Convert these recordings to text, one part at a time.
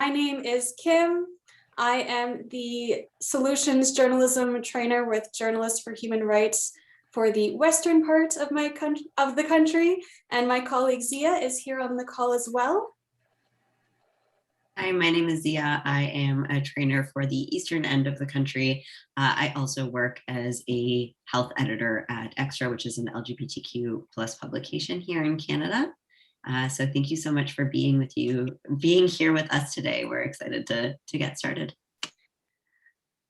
My name is Kim. I am the Solutions Journalism Trainer with Journalists for Human Rights for the western part of the country, and my colleague Zia is here on the call as well. Hi, my name is Zia. I am a trainer for the eastern end of the country. I also work as a health editor at Extra, which is an LGBTQ plus publication here in Canada. So thank you so much for being here with us today. We're excited to get started.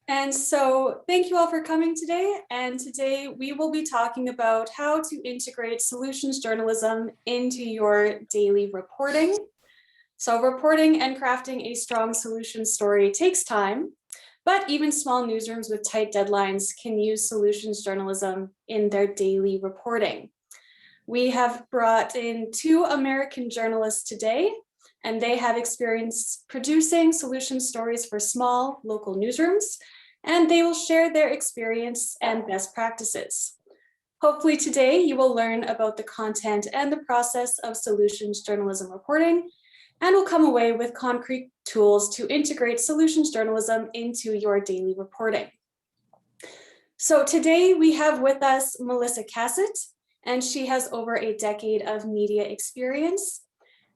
And so thank you all for coming today. And today we will be talking about how to integrate solutions journalism into your daily reporting. So reporting and crafting a strong solution story takes time, but even small newsrooms with tight deadlines can use solutions journalism in their daily reporting. We have brought in 2 American journalists today, and they have experience producing solution stories for small local newsrooms, and they will share their experience and best practices. Hopefully today you will learn about the content and the process of solutions journalism reporting, and will come away with concrete tools to integrate solutions journalism into your daily reporting. So today we have with us Melissa Cassett, and she has over a decade of media experience.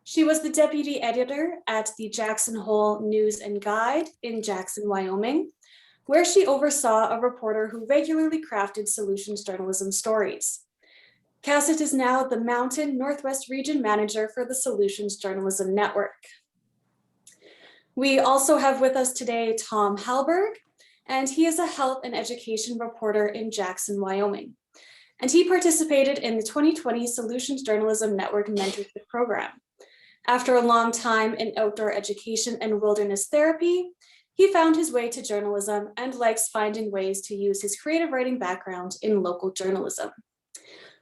She was the deputy editor at the Jackson Hole News and Guide in Jackson, Wyoming, where she oversaw a reporter who regularly crafted solutions journalism stories. Cassett is now the Mountain Northwest Region Manager for the Solutions Journalism Network. We also have with us today Tom Halberg, and he is a health and education reporter in Jackson, Wyoming. And he participated in the 2020 Solutions Journalism Network Mentorship Program. After a long time in outdoor education and wilderness therapy, he found his way to journalism and likes finding ways to use his creative writing background in local journalism.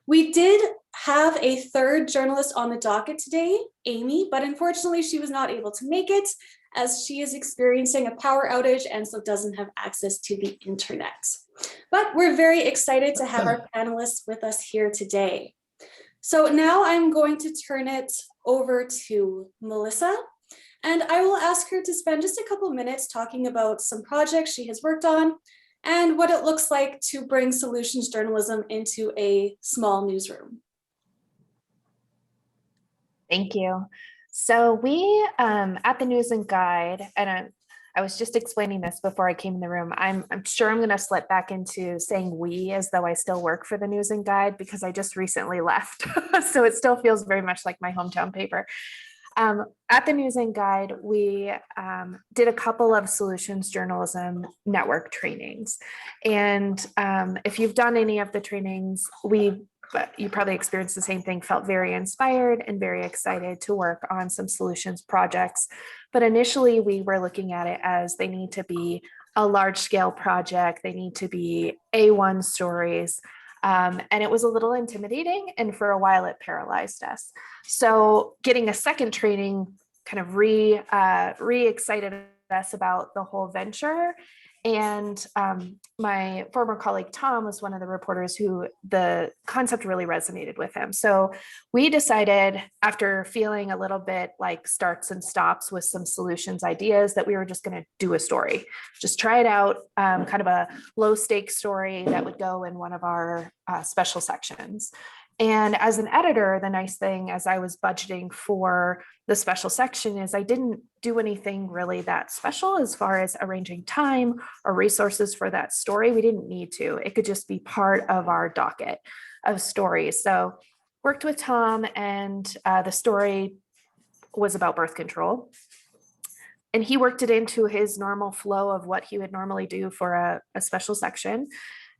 We did have a third journalist on the docket today, Amy, but unfortunately she was not able to make it as she is experiencing a power outage and so doesn't have access to the internet. But we're very excited to have our panelists with us here today. So now I'm going to turn it over to Melissa, and I will ask her to spend just a couple minutes talking about some projects she has worked on and what it looks like to bring solutions journalism into a small newsroom. Thank you. So we at the News and Guide, and I was just explaining this before I came in the room, I'm sure I'm going to slip back into saying we as though I still work for the News and Guide because I just recently left. So it still feels very much like my hometown paper. At the News and Guide, we did a couple of Solutions Journalism Network trainings. And if you've done any of the trainings, you probably experienced the same thing, felt very inspired and very excited to work on some solutions projects. But initially, we were looking at it as they need to be a large scale project. They need to be A1 stories. And it was a little intimidating, and for a while it paralyzed us. So getting a second training kind of re-excited us about the whole venture. And my former colleague Tom was one of the reporters who the concept really resonated with him. So we decided, after feeling a little bit like starts and stops with some solutions ideas, that we were just going to do a story, just try it out, kind of a low stakes story that would go in one of our special sections. And as an editor, the nice thing as I was budgeting for the special section is I didn't do anything really that special as far as arranging time or resources for that story. We didn't need to. It could just be part of our docket of stories. So worked with Tom, and the story was about birth control. And he worked it into his normal flow of what he would normally do for a special section.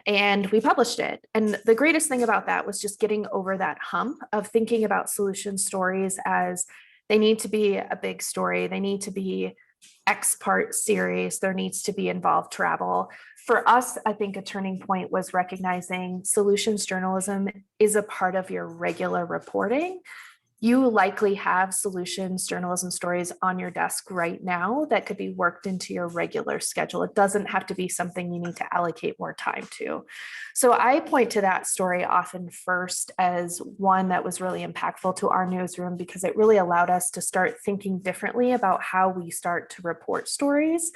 And we published it. And the greatest thing about that was just getting over that hump of thinking about solution stories as they need to be a big story. They need to be X-part series. There needs to be involved travel. For us, I think a turning point was recognizing solutions journalism is a part of your regular reporting. you likely have solutions journalism stories on your desk right now that could be worked into your regular schedule. It doesn't have to be something you need to allocate more time to. So I point to that story often first as one that was really impactful to our newsroom, because it really allowed us to start thinking differently about how we start to report stories.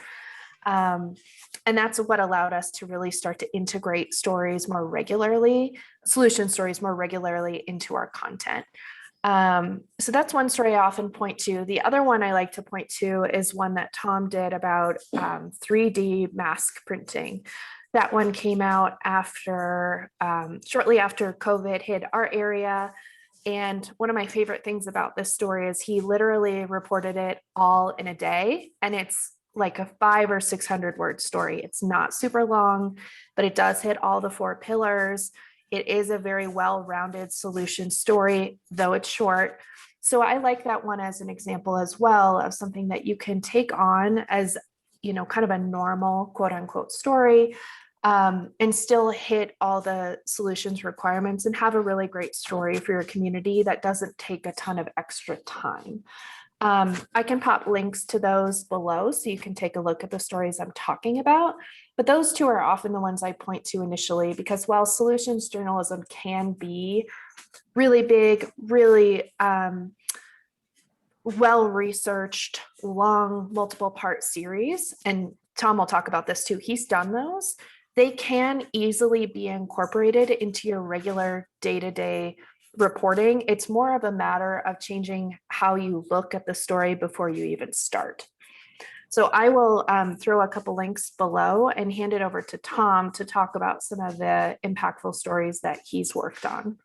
And that's what allowed us to really start to integrate stories more regularly, solution stories more regularly into our content. So that's one story I often point to. The other one I like to point to is one that Tom did about 3D mask printing. That one came out after, shortly after COVID hit our area. And one of my favorite things about this story is he literally reported it all in a day. And it's like a 500 or 600 word story. It's not super long, but it does hit all the 4 pillars. It is a very well-rounded solution story, though it's short. So I like that one as an example as well of something that you can take on as, you know, kind of a normal quote unquote story, and still hit all the solutions requirements and have a really great story for your community that doesn't take a ton of extra time. I can pop links to those below so you can take a look at the stories I'm talking about. But those two are often the ones I point to initially, because while solutions journalism can be really big, really well-researched, long, multiple part series, and Tom will talk about this too, he's done those, they can easily be incorporated into your regular day-to-day reporting. It's more of a matter of changing how you look at the story before you even start. So I will throw a couple links below and hand it over to Tom to talk about some of the impactful stories that he's worked on.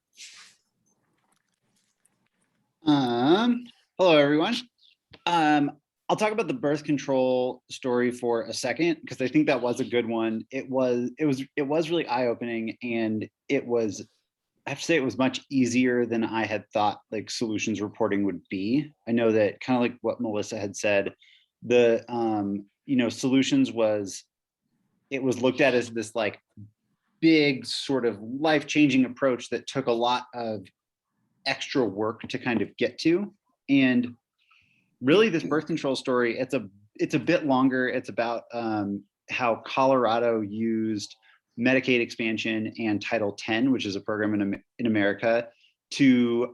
Hello, everyone. I'll talk about the birth control story for a second, because I think that was a good one. It was really eye-opening, and I have to say it was much easier than I had thought like solutions reporting would be. I know that kind of like what Melissa had said, the solutions it was looked at as this like big sort of life-changing approach that took a lot of extra work to kind of get to. And really this birth control story, it's a bit longer. It's about how Colorado used Medicaid expansion and Title X, which is a program in America, to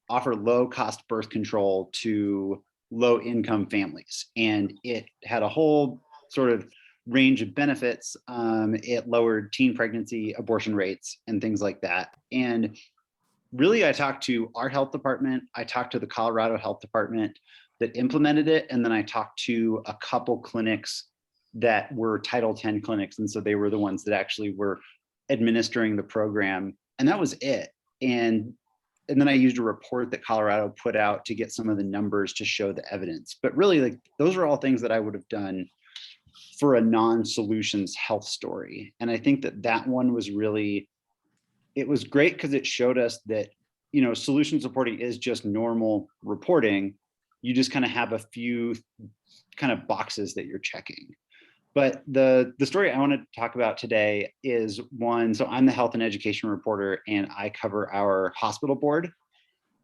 offer low-cost birth control to low-income families. And it had a whole sort of range of benefits. It lowered teen pregnancy, abortion rates, and things like that. And really, I talked to our health department, I talked to the Colorado Health Department that implemented it, and then I talked to a couple clinics that were Title X clinics. And so they were the ones that actually were administering the program. And that was it. And then I used a report that Colorado put out to get some of the numbers to show the evidence. But really, like, those are all things that I would have done for a non-solutions health story. And I think that one was really, it was great because it showed us that, solutions reporting is just normal reporting. You just kind of have a few kind of boxes that you're checking. But the story I want to talk about today is one, so I'm the health and education reporter, and I cover our hospital board.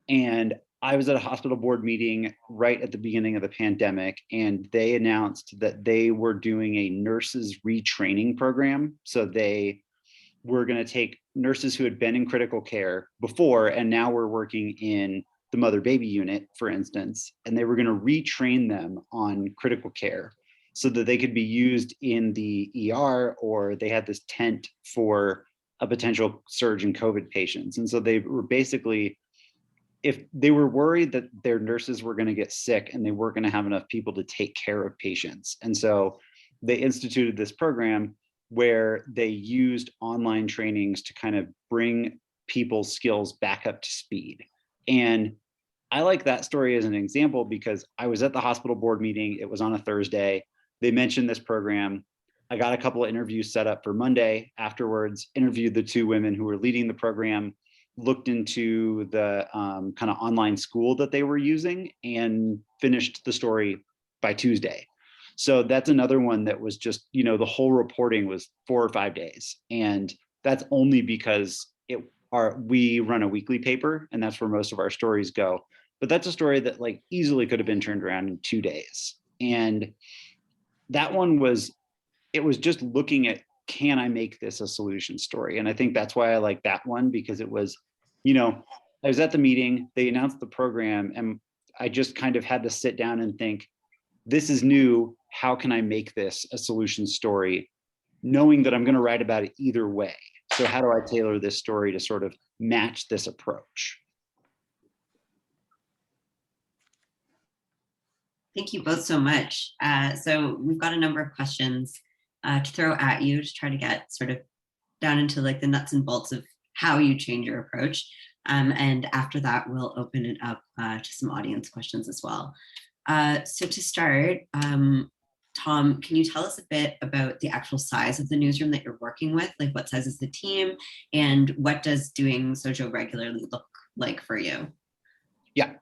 And I was at a hospital board meeting right at the beginning of the pandemic, and they announced that they were doing a nurses retraining program. So they were going to take nurses who had been in critical care before, and now were working in the mother baby unit, for instance, and they were going to retrain them on critical care so that they could be used in the ER, or they had this tent for a potential surge in COVID patients. And so they were basically, if they were worried that their nurses were going to get sick and they weren't going to have enough people to take care of patients. And so they instituted this program where they used online trainings to kind of bring people's skills back up to speed. And I like that story as an example because I was at the hospital board meeting. It was on a Thursday. They mentioned this program. I got a couple of interviews set up for Monday afterwards, interviewed the 2 women who were leading the program, looked into the kind of online school that they were using, and finished the story by Tuesday. So that's another one that was just, the whole reporting was 4 or 5 days. And that's only because we run a weekly paper, and that's where most of our stories go. But that's a story that like easily could have been turned around in 2 days. And that one was, it was just looking at, can I make this a solution story? And I think that's why I like that one, because it was, you know, I was at the meeting, they announced the program, and I just kind of had to sit down and think, this is new. How can I make this a solution story, knowing that I'm going to write about it either way? So how do I tailor this story to sort of match this approach? Thank you both so much. So we've got a number of questions to throw at you to try to get sort of down into like the nuts and bolts of how you change your approach. And after that, we'll open it up to some audience questions as well. So to start, Tom, can you tell us a bit about the actual size of the newsroom that you're working with? Like what size is the team, and what does doing Sojo regularly look like for you? Yeah.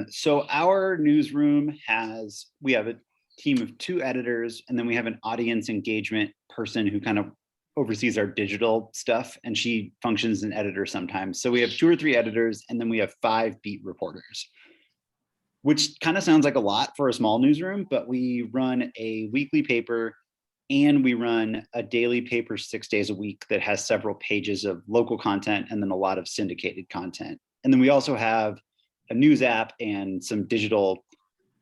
So our newsroom we have a team of 2 editors, and then we have an audience engagement person who kind of oversees our digital stuff, and she functions as an editor sometimes. So we have 2 or 3 editors, and then we have 5 beat reporters, which kind of sounds like a lot for a small newsroom, but we run a weekly paper and we run a daily paper 6 days a week that has several pages of local content and then a lot of syndicated content. And then we also have a news app and some digital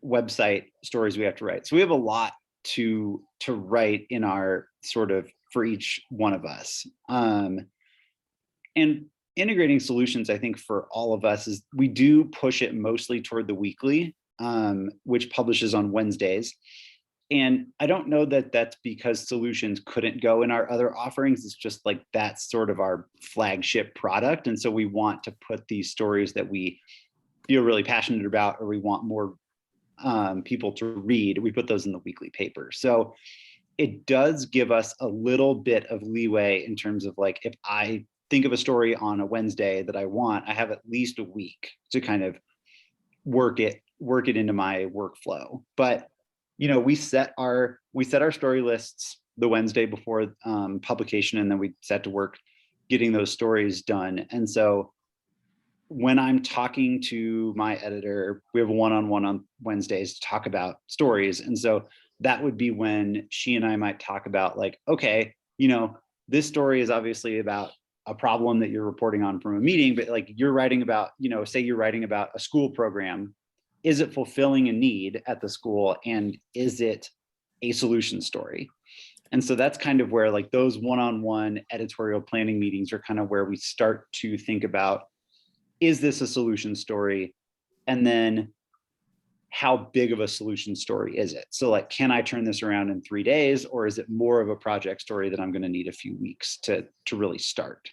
website stories we have to write. So we have a lot to write in our sort of, for each one of us. And integrating solutions, I think for all of us, is we do push it mostly toward the weekly, which publishes on Wednesdays. And I don't know that that's because solutions couldn't go in our other offerings. It's just like that's sort of our flagship product. And so we want to put these stories that we feel really passionate about, or we want more people to read, we put those in the weekly paper. So it does give us a little bit of leeway in terms of like, if I think of a story on a Wednesday that I want, I have at least a week to kind of work it into my workflow. But you know, we set our story lists the Wednesday before publication, and then we set to work getting those stories done. And so when I'm talking to my editor, we have a one-on-one on Wednesdays to talk about stories. And so that would be when she and I might talk about like, okay, you know, this story is obviously about a problem that you're reporting on from a meeting, but like you're writing about, you know, say you're writing about a school program. Is it fulfilling a need at the school? And is it a solution story? And so that's kind of where like those one-on-one editorial planning meetings are kind of where we start to think about, is this a solution story? And then how big of a solution story is it? So like, can I turn this around in 3 days, or is it more of a project story that I'm going to need a few weeks to really start?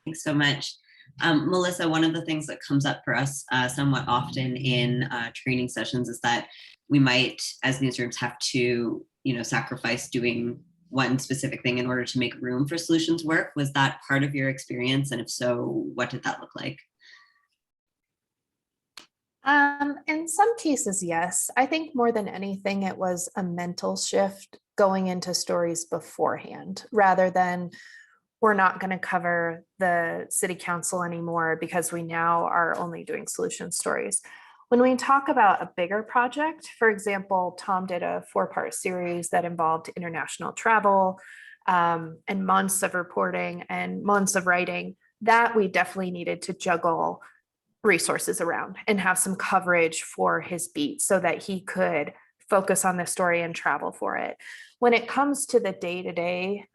Thanks so much. Melissa, one of the things that comes up for us somewhat often in training sessions is that we might, as newsrooms, have to, you know, sacrifice doing one specific thing in order to make room for solutions work. Was that part of your experience? And if so, what did that look like? In some cases, yes. I think more than anything, it was a mental shift going into stories beforehand, rather than we're not going to cover the city council anymore because we now are only doing solution stories. When we talk about a bigger project, for example, Tom did a 4-part series that involved international travel and months of reporting and months of writing, that we definitely needed to juggle resources around and have some coverage for his beat so that he could focus on the story and travel for it. When it comes to the day-to-day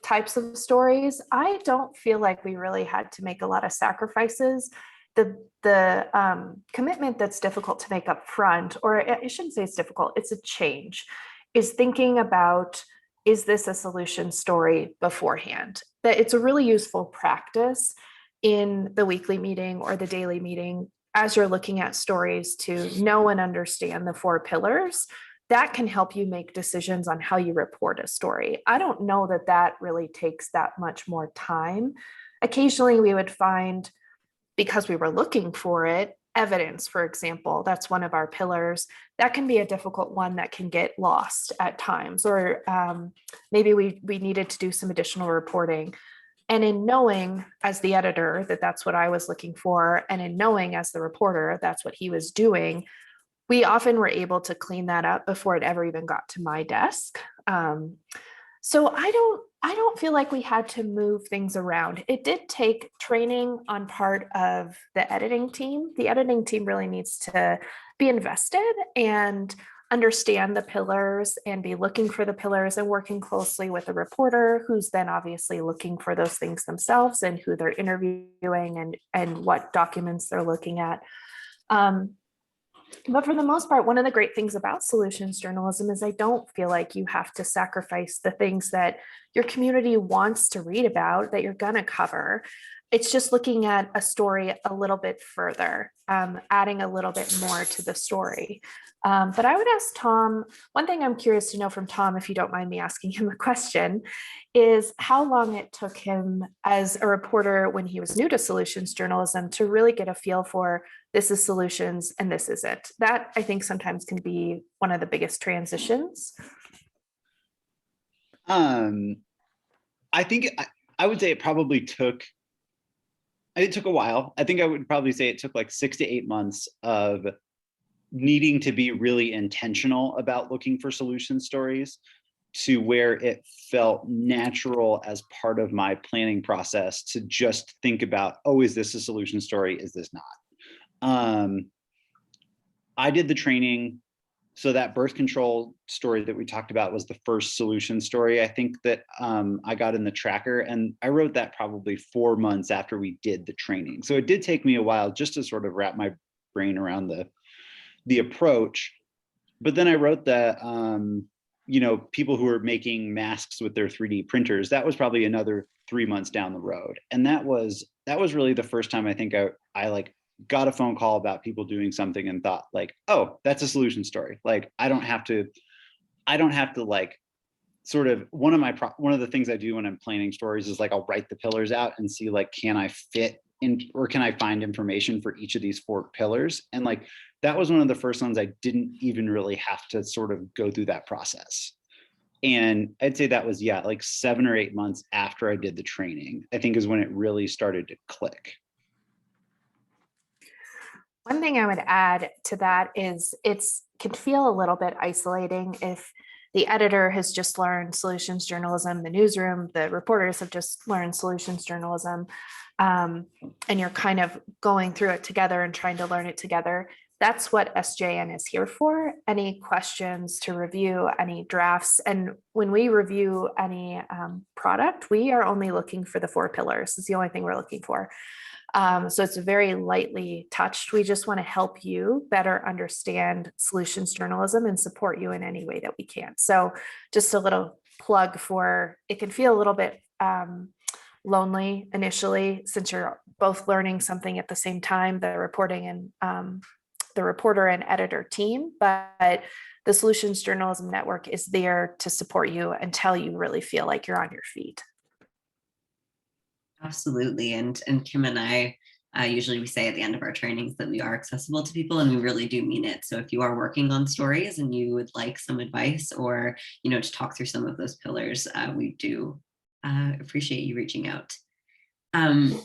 types of stories, I don't feel like we really had to make a lot of sacrifices. The commitment that's difficult to make up front, or I shouldn't say it's difficult, it's a change, is thinking about, is this a solution story beforehand? That it's a really useful practice in the weekly meeting or the daily meeting as you're looking at stories to know and understand the 4 pillars. That can help you make decisions on how you report a story. I don't know that that really takes that much more time. Occasionally we would find, because we were looking for it, evidence, for example, that's one of our pillars. That can be a difficult one that can get lost at times, or maybe we needed to do some additional reporting. And in knowing as the editor that that's what I was looking for, and in knowing as the reporter that's what he was doing, we often were able to clean that up before it ever even got to my desk. So I don't feel like we had to move things around. It did take training on part of the editing team. The editing team really needs to be invested and understand the pillars and be looking for the pillars and working closely with a reporter who's then obviously looking for those things themselves and who they're interviewing and what documents they're looking at. But for the most part, one of the great things about solutions journalism is I don't feel like you have to sacrifice the things that your community wants to read about, that you're going to cover. It's just looking at a story a little bit further, adding a little bit more to the story. But I would ask Tom, one thing I'm curious to know from Tom, if you don't mind me asking him a question, is how long it took him as a reporter when he was new to solutions journalism to really get a feel for this is solutions and this isn't. That I think sometimes can be one of the biggest transitions. I think I would say it probably took a while. I think I would probably say it took like 6 to 8 months of needing to be really intentional about looking for solution stories to where it felt natural as part of my planning process to just think about, oh, is this a solution story? Is this not? I did the training. So that birth control story that we talked about was the first solution story, I think, that I got in the tracker. And I wrote that probably 4 months after we did the training. So it did take me a while just to sort of wrap my brain around the approach. But then I wrote that, people who are making masks with their 3D printers, that was probably another 3 months down the road. And that was really the first time I think I like got a phone call about people doing something and thought like, oh, that's a solution story. Like, I don't have to like sort of one of the things I do when I'm planning stories is like, I'll write the pillars out and see like, can I fit in, or can I find information for each of these 4 pillars? And like, that was one of the first ones I didn't even really have to sort of go through that process. And I'd say that was, like 7 or 8 months after I did the training, I think is when it really started to click. One thing I would add to that is it's can feel a little bit isolating if the editor has just learned solutions journalism, the newsroom, the reporters have just learned solutions journalism, and you're kind of going through it together and trying to learn it together. That's what SJN is here for. Any questions to review, any drafts. And when we review any product, we are only looking for the 4 pillars. It's the only thing we're looking for. So it's very lightly touched. We just want to help you better understand solutions journalism and support you in any way that we can. So just a little plug for, it can feel a little bit lonely initially, since you're both learning something at the same time, the reporting and the reporter and editor team, but the Solutions Journalism Network is there to support you until you really feel like you're on your feet. Absolutely. And Kim and I, usually we say at the end of our trainings that we are accessible to people, and we really do mean it. So if you are working on stories and you would like some advice or, to talk through some of those pillars, we do appreciate you reaching out. Tom,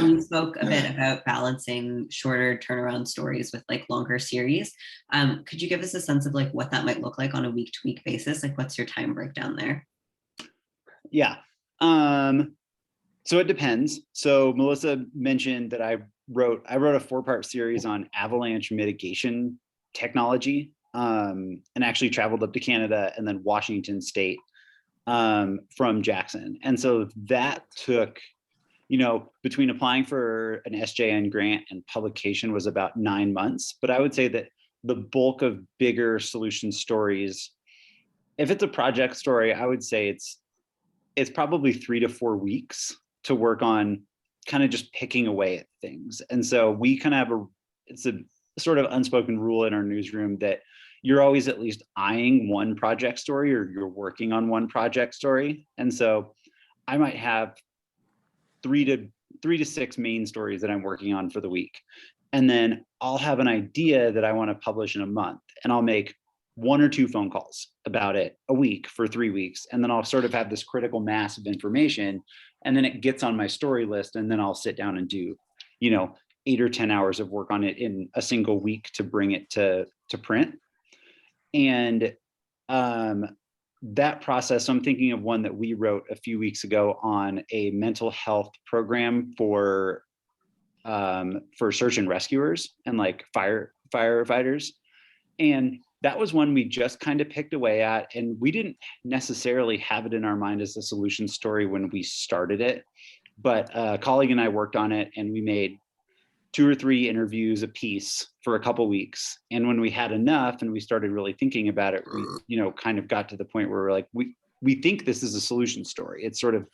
you spoke a bit about balancing shorter turnaround stories with like longer series. Could you give us a sense of like what that might look like on a week-to-week basis? Like, what's your time breakdown there? Yeah. So it depends. So Melissa mentioned that I wrote a 4-part series on avalanche mitigation technology, and actually traveled up to Canada and then Washington State from Jackson. And so that took, between applying for an SJN grant and publication was about 9 months. But I would say that the bulk of bigger solution stories, if it's a project story, I would say it's probably 3 to 4 weeks to work on kind of just picking away at things. And so we kind of have it's a sort of unspoken rule in our newsroom that you're always at least eyeing one project story, or you're working on one project story. And so I might have 3 to 6 main stories that I'm working on for the week. And then I'll have an idea that I want to publish in a month, and I'll make 1 or 2 phone calls about it a week for 3 weeks. And then I'll sort of have this critical mass of information, and then it gets on my story list, and then I'll sit down and do, 8 or 10 hours of work on it in a single week to bring it to print. And that process, I'm thinking of one that we wrote a few weeks ago on a mental health program for search and rescuers and like firefighters. And that was one we just kind of picked away at, and we didn't necessarily have it in our mind as a solution story when we started it. But a colleague and I worked on it, and we made 2 or 3 interviews a piece for a couple weeks. And when we had enough and we started really thinking about it, we, kind of got to the point where we're like, we think this is a solution story. It's sort of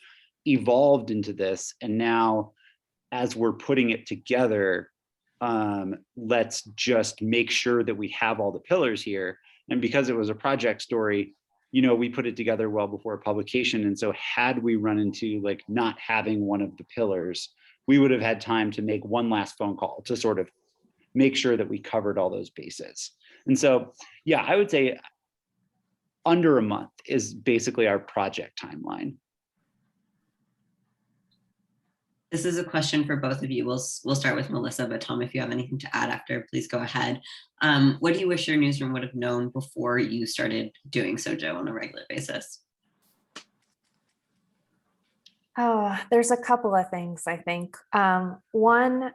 evolved into this. And now as we're putting it together, let's just make sure that we have all the pillars here. And because it was a project story, we put it together well before publication. And so had we run into like not having one of the pillars, we would have had time to make one last phone call to sort of make sure that we covered all those bases. And so, yeah, I would say under a month is basically our project timeline. This is a question for both of you. We'll start with Melissa, but Tom, if you have anything to add after, please go ahead. What do you wish your newsroom would have known before you started doing Sojo on a regular basis? Oh, there's a couple of things, I think. One,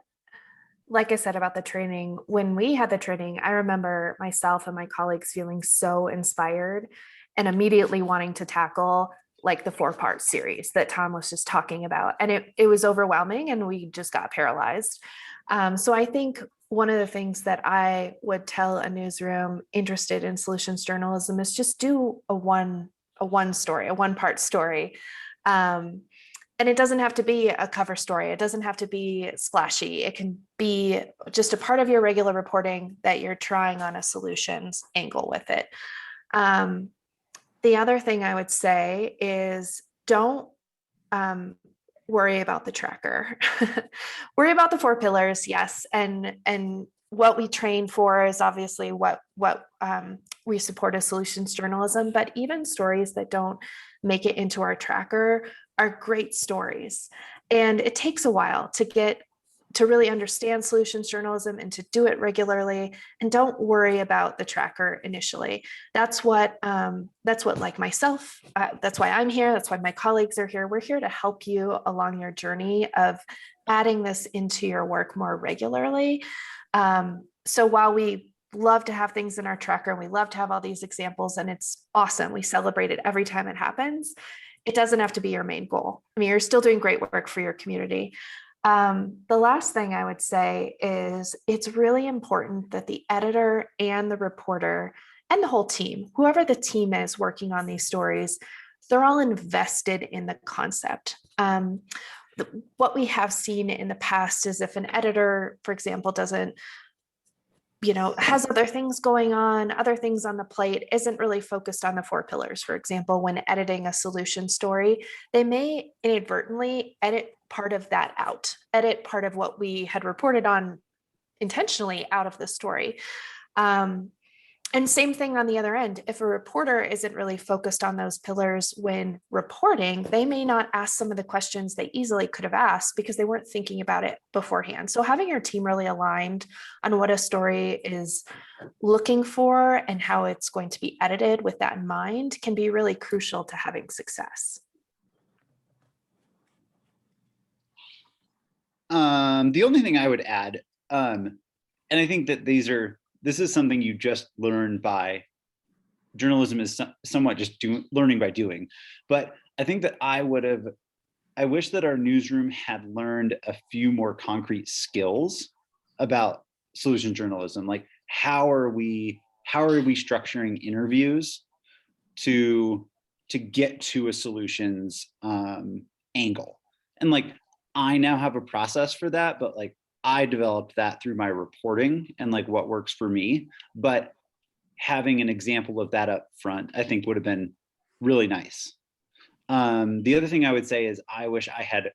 like I said about the training, when we had the training, I remember myself and my colleagues feeling so inspired and immediately wanting to tackle like the 4-part series that Tom was just talking about. And it was overwhelming, and we just got paralyzed. So I think one of the things that I would tell a newsroom interested in solutions journalism is just do a one-part story. And it doesn't have to be a cover story. It doesn't have to be splashy. It can be just a part of your regular reporting that you're trying on a solutions angle with it. The other thing I would say is don't worry about the tracker. Worry about the 4 pillars, yes. And what we train for is obviously what we support as solutions journalism, but even stories that don't make it into our tracker are great stories. And it takes a while to really understand solutions journalism and to do it regularly. And don't worry about the tracker initially. That's what like myself, that's why I'm here. That's why my colleagues are here. We're here to help you along your journey of adding this into your work more regularly. So while we love to have things in our tracker and we love to have all these examples and it's awesome, we celebrate it every time it happens, it doesn't have to be your main goal. I mean, you're still doing great work for your community. The last thing I would say is it's really important that the editor and the reporter and the whole team, whoever the team is working on these stories, they're all invested in the concept. What we have seen in the past is if an editor, for example, doesn't, has other things going on, other things on the plate, isn't really focused on the 4 pillars. For example, when editing a solution story, they may inadvertently edit part of that out, edit part of what we had reported on intentionally out of the story. And same thing on the other end. If a reporter isn't really focused on those pillars when reporting, they may not ask some of the questions they easily could have asked because they weren't thinking about it beforehand. So having your team really aligned on what a story is looking for and how it's going to be edited with that in mind can be really crucial to having success. The only thing I would add, and I think that this is something you just learn by journalism is somewhat just learning by doing. But I think that I wish that our newsroom had learned a few more concrete skills about solution journalism. Like how are we structuring interviews to get to a solutions angle? And like I now have a process for that, but like I developed that through my reporting and like what works for me. But having an example of that up front, I think would have been really nice. The other thing I would say is I wish I had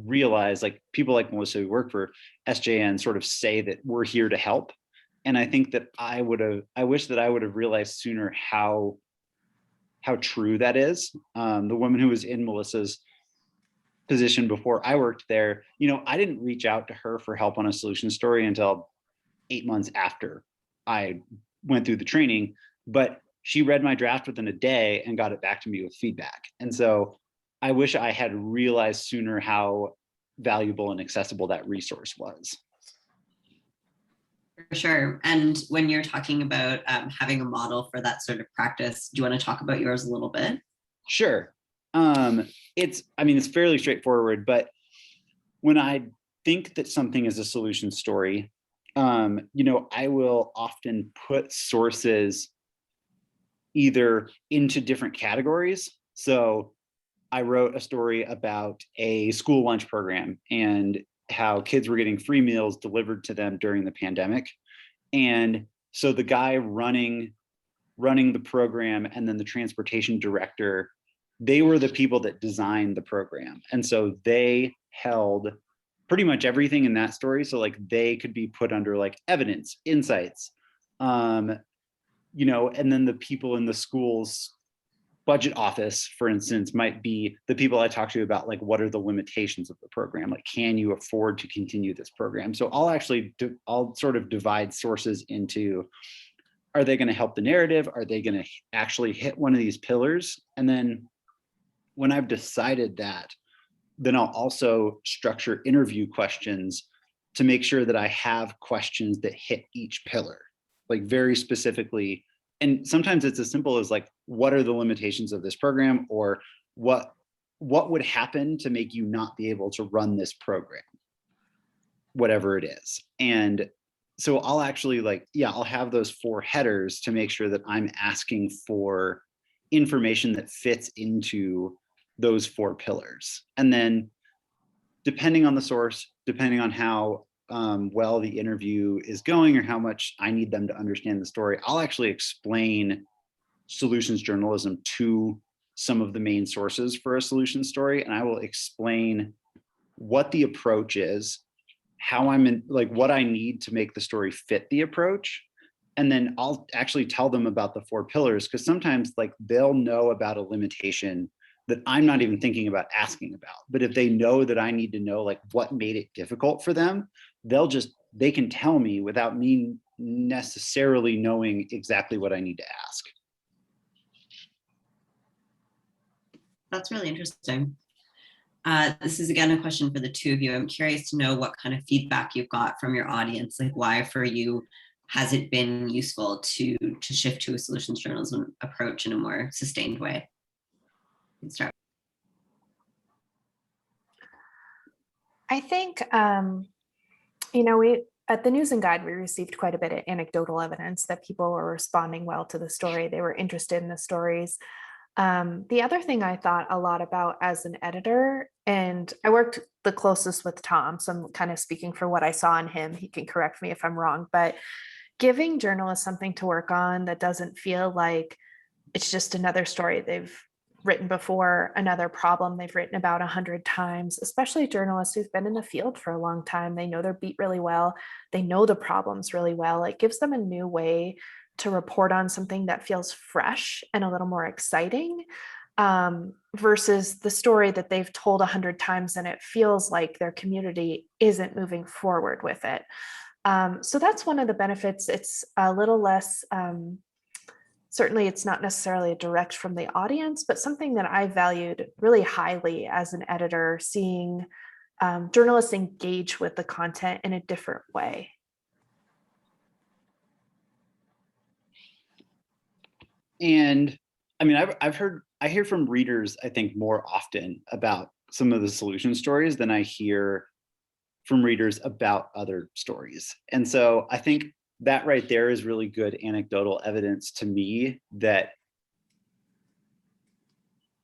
realize, like people like Melissa who work for SJN sort of say that we're here to help. And I think that I wish that I would have realized sooner how true that is. The woman who was in Melissa's position before I worked there, I didn't reach out to her for help on a solution story until 8 months after I went through the training, but she read my draft within a day and got it back to me with feedback. And so I wish I had realized sooner how valuable and accessible that resource was. For sure. And when you're talking about having a model for that sort of practice, do you want to talk about yours a little bit? Sure. It's fairly straightforward, but when I think that something is a solution story, I will often put sources either into different categories. So I wrote a story about a school lunch program and how kids were getting free meals delivered to them during the pandemic. And so the guy running the program and then the transportation director, they were the people that designed the program. And so they held pretty much everything in that story. So like they could be put under like evidence, insights, and then the people in the school's budget office, for instance, might be the people I talk to about like, what are the limitations of the program? Like, can you afford to continue this program? So I'll sort of divide sources into, are they going to help the narrative? Are they going to actually hit one of these pillars? And then when I've decided that, then I'll also structure interview questions to make sure that I have questions that hit each pillar, like very specifically. And sometimes it's as simple as like, what are the limitations of this program, or what would happen to make you not be able to run this program, whatever it is. And so I'll actually I'll have those 4 headers to make sure that I'm asking for information that fits into those 4 pillars. And then depending on the source, depending on how well the interview is going or how much I need them to understand the story, I'll actually explain solutions journalism to some of the main sources for a solution story. And I will explain what the approach is, how what I need to make the story fit the approach. And then I'll actually tell them about the 4 pillars, because sometimes they'll know about a limitation that I'm not even thinking about asking about. But if they know that I need to know what made it difficult for them, they can tell me without me necessarily knowing exactly what I need to ask. That's really interesting. This is again a question for the 2 of you. I'm curious to know what kind of feedback you've got from your audience. Why for you has it been useful to shift to a solutions journalism approach in a more sustained way? Let's start. I think, we at the News and Guide, we received quite a bit of anecdotal evidence that people were responding well to the story. They were interested in the stories. The other thing I thought a lot about as an editor, and I worked the closest with Tom, so I'm kind of speaking for what I saw in him. He can correct me if I'm wrong, but giving journalists something to work on that doesn't feel like it's just another story they've written before, another problem they've written about 100 times, especially journalists who've been in the field for a long time. They know their beat really well. They know the problems really well. It gives them a new way to report on something that feels fresh and a little more exciting, versus the story that they've told 100 times and it feels like their community isn't moving forward with it. So that's one of the benefits. It's a little less, certainly it's not necessarily a direct from the audience, but something that I valued really highly as an editor, seeing journalists engage with the content in a different way. And I hear from readers, I think, more often about some of the solution stories than I hear from readers about other stories. And so I think that right there is really good anecdotal evidence to me that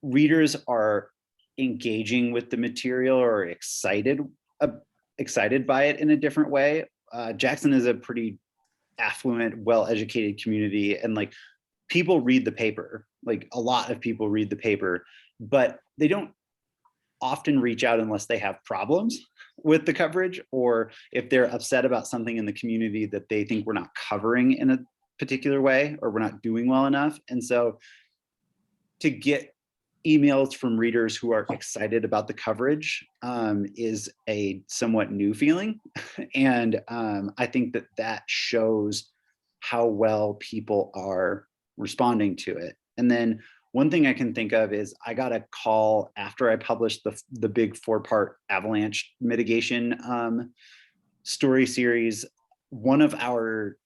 readers are engaging with the material or excited by it in a different way. Jackson is a pretty affluent, well-educated community, and people read the paper. A lot of people read the paper, but they don't often reach out unless they have problems with the coverage, or if they're upset about something in the community that they think we're not covering in a particular way, or we're not doing well enough. And so to get emails from readers who are excited about the coverage is a somewhat new feeling. And I think that that shows how well people are responding to it. And then one thing I can think of is I got a call after I published the big 4-part avalanche mitigation story series. One of our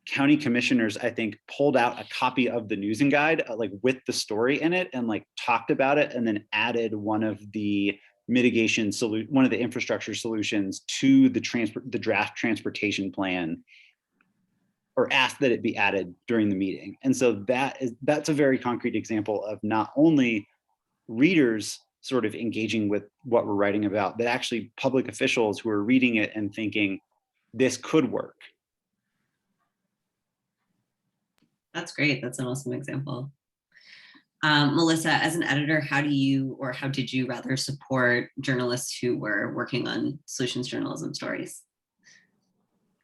county commissioners, I think, pulled out a copy of the News and Guide, like with the story in it, and like talked about it, and then added one of the mitigation one of the infrastructure solutions to the draft transportation plan, or asked that it be added during the meeting. And so that's a very concrete example of not only readers sort of engaging with what we're writing about, but actually public officials who are reading it and thinking, this could work. That's great. That's an awesome example. Melissa, as an editor, how did you rather support journalists who were working on solutions journalism stories?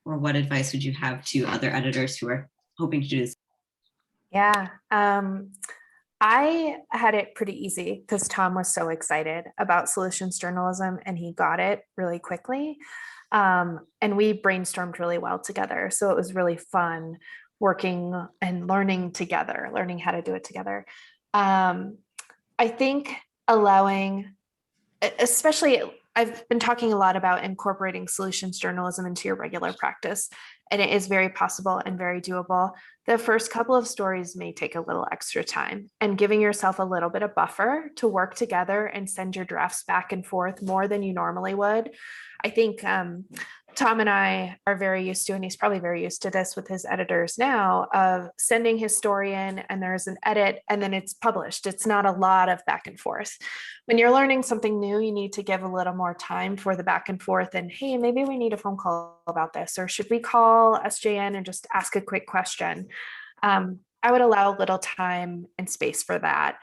Or what advice would you have to other editors who are hoping to do this? Yeah, I had it pretty easy because Tom was so excited about solutions journalism and he got it really quickly. And we brainstormed really well together. So it was really fun working and learning together, learning how to do it together. I think allowing, especially, I've been talking a lot about incorporating solutions journalism into your regular practice, and it is very possible and very doable. The first couple of stories may take a little extra time, and giving yourself a little bit of buffer to work together and send your drafts back and forth more than you normally would. I think Tom and I are very used to, and he's probably very used to this with his editors now, of sending his story in and there's an edit and then it's published. It's not a lot of back and forth. When you're learning something new, you need to give a little more time for the back and forth and, hey, maybe we need a phone call about this, or should we call SJN and just ask a quick question? I would allow a little time and space for that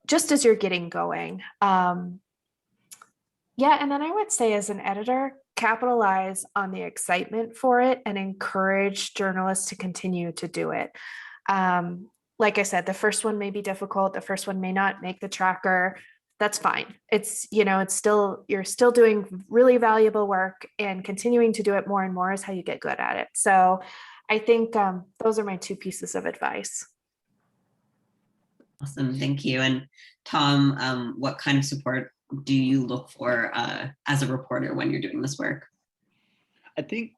just as you're getting going. Yeah, and then I would say as an editor, capitalize on the excitement for it and encourage journalists to continue to do it. Like I said, the first one may be difficult. The first one may not make the tracker. That's fine. It's, it's still, you're still doing really valuable work, and continuing to do it more and more is how you get good at it. So I think those are my 2 pieces of advice. Awesome, thank you. And Tom, what kind of support do you look for as a reporter when you're doing this work? I think,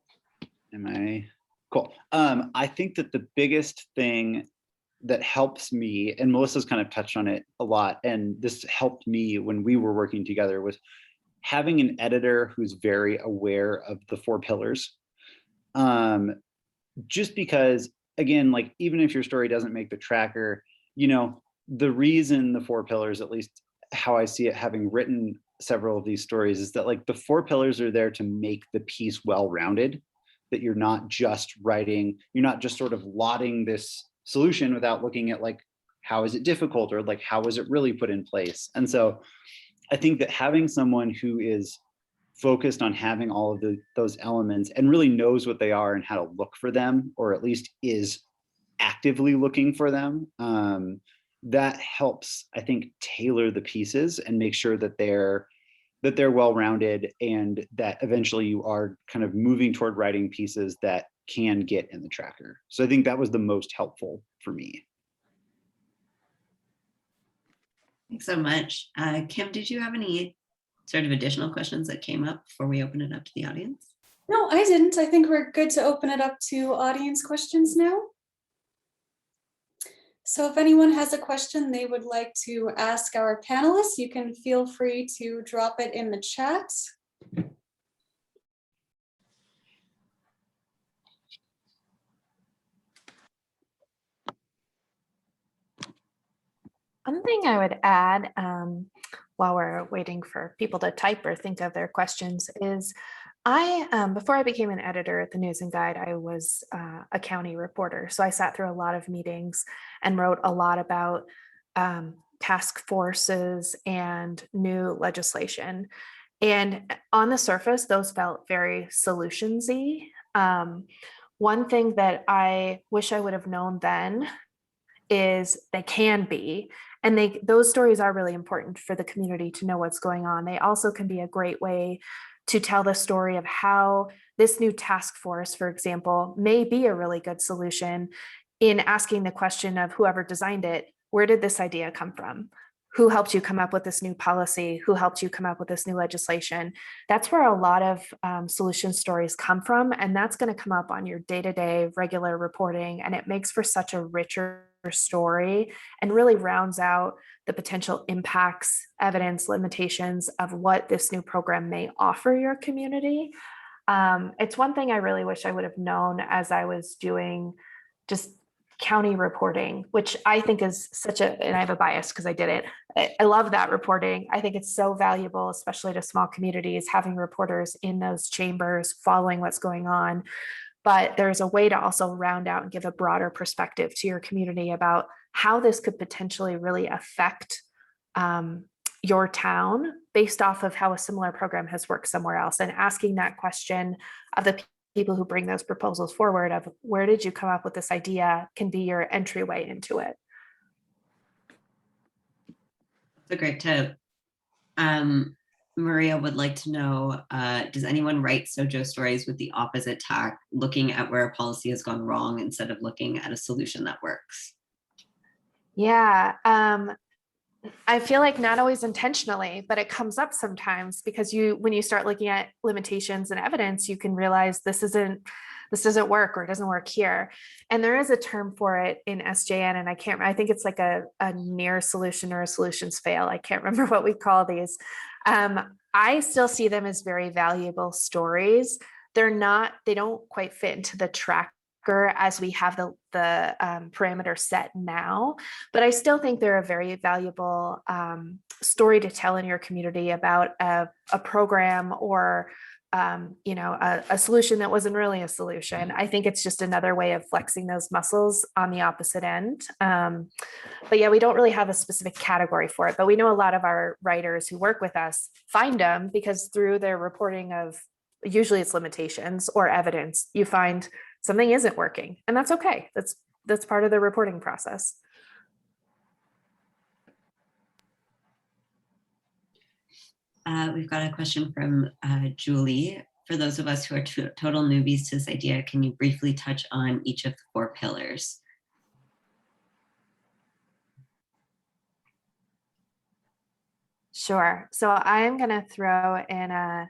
cool. I think that the biggest thing that helps me, and Melissa's kind of touched on it a lot, and this helped me when we were working together, was having an editor who's very aware of the 4 pillars. Just because, again, like, even if your story doesn't make the tracker, the reason the 4 pillars, at least how I see it, having written several of these stories, is that like the 4 pillars are there to make the piece well-rounded, that you're not just sort of lauding this solution without looking at like, how is it difficult, or like, how is it really put in place? And so I think that having someone who is focused on having all of those elements and really knows what they are and how to look for them, or at least is actively looking for them, that helps, I think, tailor the pieces and make sure that they're well-rounded, and that eventually you are kind of moving toward writing pieces that can get in the tracker. So I think that was the most helpful for me. Thanks so much. Kim, did you have any sort of additional questions that came up before we open it up to the audience? No, I didn't. I think we're good to open it up to audience questions now. So if anyone has a question they would like to ask our panelists, you can feel free to drop it in the chat. One thing I would add while we're waiting for people to type or think of their questions is before I became an editor at the News and Guide, I was a county reporter. So I sat through a lot of meetings and wrote a lot about task forces and new legislation. And on the surface, those felt very solutionsy. One thing that I wish I would have known then is they can be, and those stories are really important for the community to know what's going on. They also can be a great way to tell the story of how this new task force, for example, may be a really good solution in asking the question of whoever designed it, where did this idea come from? Who helped you come up with this new policy? Who helped you come up with this new legislation? That's where a lot of solution stories come from. And that's going to come up on your day-to-day regular reporting. And it makes for such a richer story and really rounds out the potential impacts, evidence, limitations of what this new program may offer your community. It's one thing I really wish I would have known as I was doing just county reporting, which I think is such a, and I have a bias because I did it. I love that reporting. I think it's so valuable, especially to small communities, having reporters in those chambers following what's going on. But there's a way to also round out and give a broader perspective to your community about how this could potentially really affect your town based off of how a similar program has worked somewhere else, and asking that question of the people who bring those proposals forward of where did you come up with this idea can be your entryway into it. That's a great tip. Maria would like to know, does anyone write Sojo stories with the opposite tack, looking at where a policy has gone wrong instead of looking at a solution that works? Yeah, I feel like not always intentionally, but it comes up sometimes because when you start looking at limitations and evidence, you can realize this doesn't work or it doesn't work here. And there is a term for it in SJN, and I think it's like a near solution or a solutions fail. I can't remember what we call these. I still see them as very valuable stories. They don't quite fit into the tracker as we have the parameter set now, but I still think they're a very valuable story to tell in your community about a program or a solution that wasn't really a solution. I think it's just another way of flexing those muscles on the opposite end. But yeah, we don't really have a specific category for it, but we know a lot of our writers who work with us find them because through their reporting of usually it's limitations or evidence, you find something isn't working, and that's okay. That's part of the reporting process. We've got a question from Julie. For those of us who are total newbies to this idea, can you briefly touch on each of the 4 pillars? Sure. So I'm going to throw in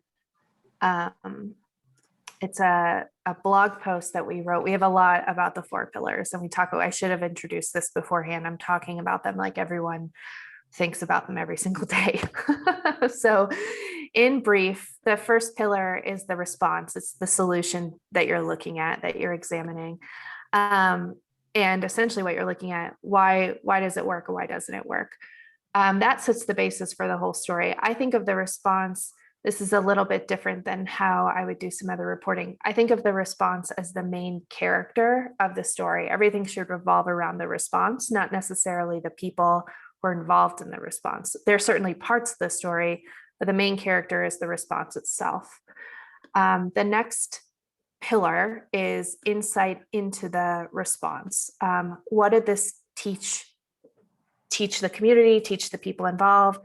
it's a blog post that we wrote. We have a lot about the 4 pillars, and I should have introduced this beforehand. I'm talking about them like everyone thinks about them every single day. So in brief, the first pillar is the response. It's the solution that you're looking at, that you're examining. And essentially what you're looking at, why does it work or why doesn't it work? That sets the basis for the whole story. I think of the response, this is a little bit different than how I would do some other reporting. I think of the response as the main character of the story. Everything should revolve around the response, not necessarily the people who are involved in the response. There are certainly parts of the story, but the main character is the response itself. The next pillar is insight into the response. What did this teach the community, teach the people involved?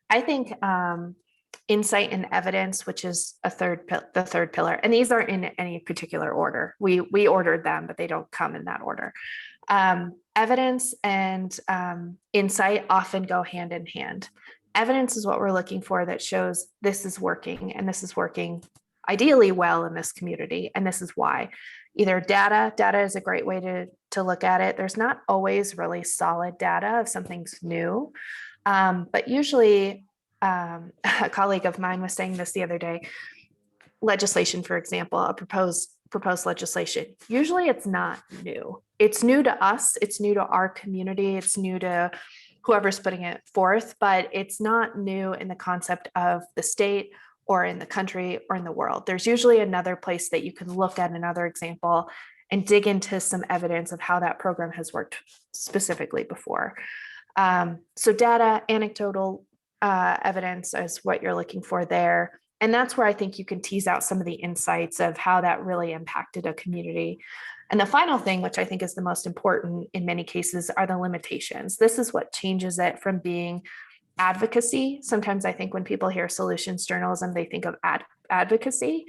I think insight and evidence, which is the third pillar, and these aren't in any particular order. We ordered them, but they don't come in that order. Evidence and insight often go hand in hand. Evidence is what we're looking for that shows this is working, and this is working ideally well in this community, and this is why. Either data is a great way to look at it. There's not always really solid data if something's new, but usually a colleague of mine was saying this the other day, legislation, for example, a proposed legislation, usually it's not new. It's new to us, it's new to our community, it's new to whoever's putting it forth, but it's not new in the concept of the state or in the country or in the world. There's usually another place that you can look at another example and dig into some evidence of how that program has worked specifically before. So data, anecdotal evidence is what you're looking for there. And that's where I think you can tease out some of the insights of how that really impacted a community. And the final thing, which I think is the most important in many cases, are the limitations. This is what changes it from being advocacy. Sometimes I think when people hear solutions journalism, they think of advocacy.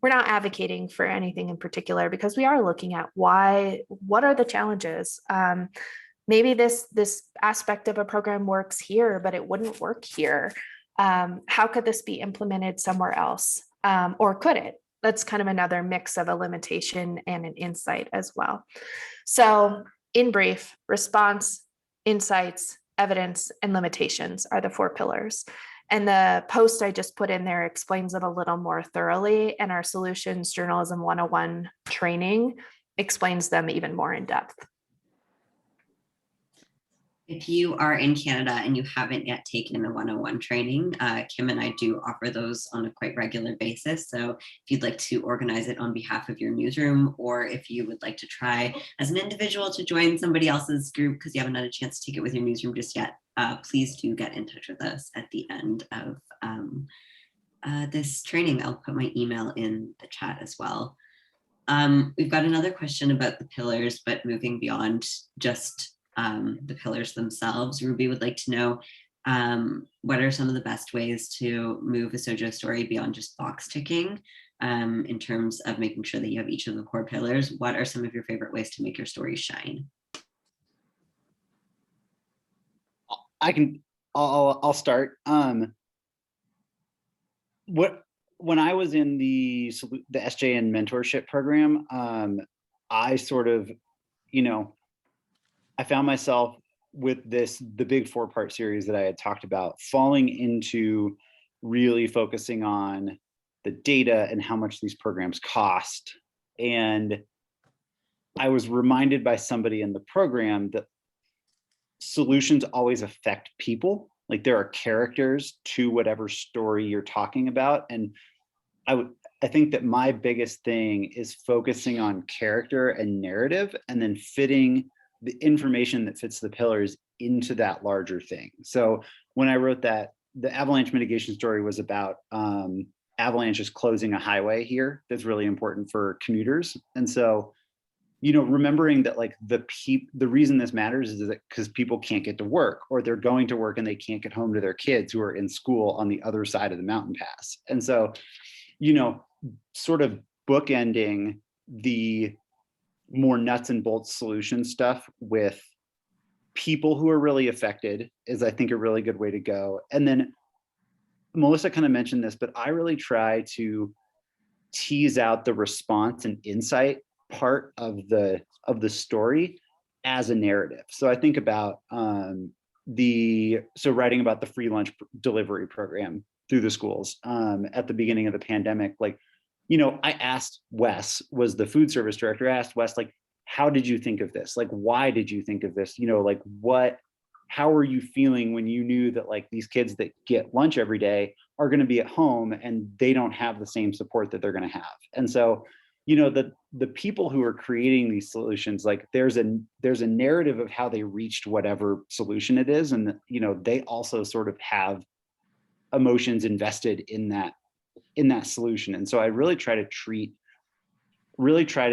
We're not advocating for anything in particular because we are looking at what are the challenges? Maybe this aspect of a program works here, but it wouldn't work here. How could this be implemented somewhere else? Or could it? That's kind of another mix of a limitation and an insight as well. So in brief, response, insights, evidence, and limitations are the 4 pillars. And the post I just put in there explains it a little more thoroughly. And our Solutions Journalism 101 training explains them even more in depth. If you are in Canada and you haven't yet taken the 101 training, Kim and I do offer those on a quite regular basis. So if you'd like to organize it on behalf of your newsroom, or if you would like to try as an individual to join somebody else's group because you haven't had a chance to take it with your newsroom just yet, please do get in touch with us at the end of this training. I'll put my email in the chat as well. We've got another question about the pillars, but moving beyond just the pillars themselves. Ruby would like to know what are some of the best ways to move a Sojo story beyond just box ticking in terms of making sure that you have each of the core pillars. What are some of your favorite ways to make your story shine? I'll start. When I was in the SJN mentorship program, I sort of, I found myself with the big 4-part series that I had talked about, falling into really focusing on the data and how much these programs cost. And I was reminded by somebody in the program that solutions always affect people. Like there are characters to whatever story you're talking about. And I think that my biggest thing is focusing on character and narrative and then fitting the information that fits the pillars into that larger thing. So when I wrote that, the avalanche mitigation story was about avalanches closing a highway here that's really important for commuters. And so, remembering that like the reason this matters is that because people can't get to work, or they're going to work and they can't get home to their kids who are in school on the other side of the mountain pass. And so, sort of bookending the more nuts and bolts solution stuff with people who are really affected is, I think, a really good way to go. And then Melissa kind of mentioned this, but I really try to tease out the response and insight part of the story as a narrative. So I think about writing about the free lunch delivery program through the schools at the beginning of the pandemic. Like, I asked Wes, was the food service director, I asked Wes, like, how did you think of this? Like, why did you think of this? How are you feeling when you knew that like these kids that get lunch every day are going to be at home and they don't have the same support that they're going to have? And so, the people who are creating these solutions, like there's a narrative of how they reached whatever solution it is. And, they also sort of have emotions invested in that solution. And so I really try to